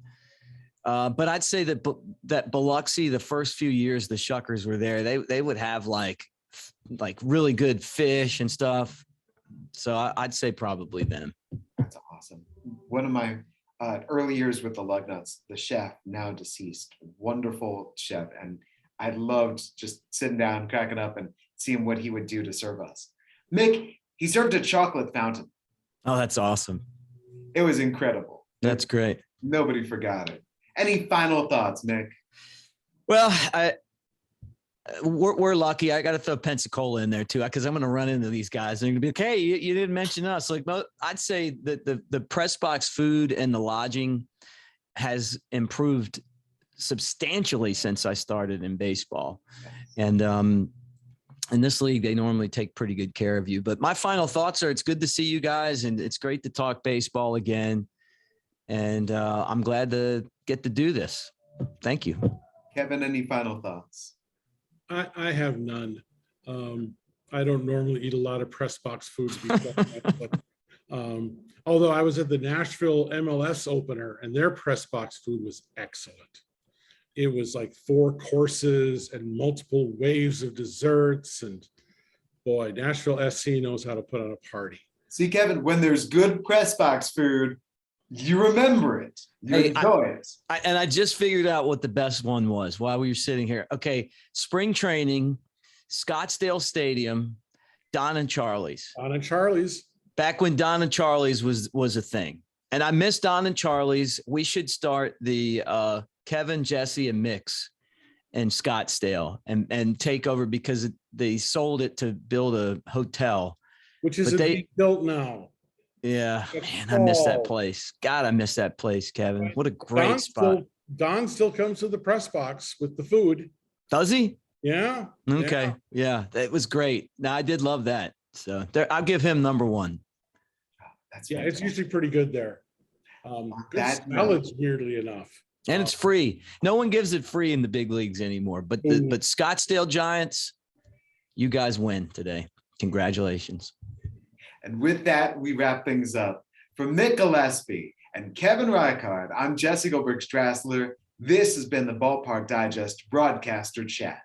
Speaker 2: But I'd say that Biloxi, the first few years the Shuckers were there, they would have like really good fish and stuff. So I'd say probably them.
Speaker 1: That's awesome. One of my early years with the Lugnuts, the chef, now deceased, wonderful chef, and I loved just sitting down, cracking up, and seeing what he would do to serve us. Mick, he served a chocolate fountain.
Speaker 2: Oh, that's awesome.
Speaker 1: It was incredible.
Speaker 2: That's great.
Speaker 1: Nobody forgot it. Any final thoughts, Mick?
Speaker 2: Well, we're lucky. I got to throw Pensacola in there too, because I'm going to run into these guys and they're going to be like, hey, you didn't mention us. Like, I'd say that the press box food and the lodging has improved substantially since I started in baseball. And in this league, they normally take pretty good care of you. But my final thoughts are, it's good to see you guys, and it's great to talk baseball again. And I'm glad to get to do this. Thank you.
Speaker 1: Kevin, any final thoughts?
Speaker 3: I have none. I don't normally eat a lot of press box food, but although I was at the Nashville MLS opener and their press box food was excellent. It was like 4 courses and multiple waves of desserts, and boy, Nashville SC knows how to put on a party.
Speaker 1: See, Kevin, when there's good press box food, you remember it. You enjoy it.
Speaker 2: I just figured out what the best one was while we were sitting here. Okay, spring training, Scottsdale Stadium, Don and Charlie's.
Speaker 3: Don and Charlie's.
Speaker 2: Back when Don and Charlie's was a thing. And I miss Don and Charlie's. We should start the Kevin, Jesse, and Mick's in Scottsdale and take over, because they sold it to build a hotel.
Speaker 3: Which is being built now.
Speaker 2: Yeah, man, I miss that place. God, I miss that place, Kevin. What a great spot.
Speaker 3: Don still comes to the press box with the food.
Speaker 2: Does he?
Speaker 3: Yeah.
Speaker 2: Okay. Yeah, that was great. Now, I did love that. So I'll give him number 1.
Speaker 1: That's
Speaker 3: it's usually pretty good there. Good salads, weirdly enough.
Speaker 2: And it's free. No one gives it free in the big leagues anymore. But Scottsdale Giants, you guys win today. Congratulations.
Speaker 1: And with that, we wrap things up. From Mick Gillispie and Kevin Reichard, I'm Jesse Goldberg-Strassler. This has been the Ballpark Digest Broadcaster Chat.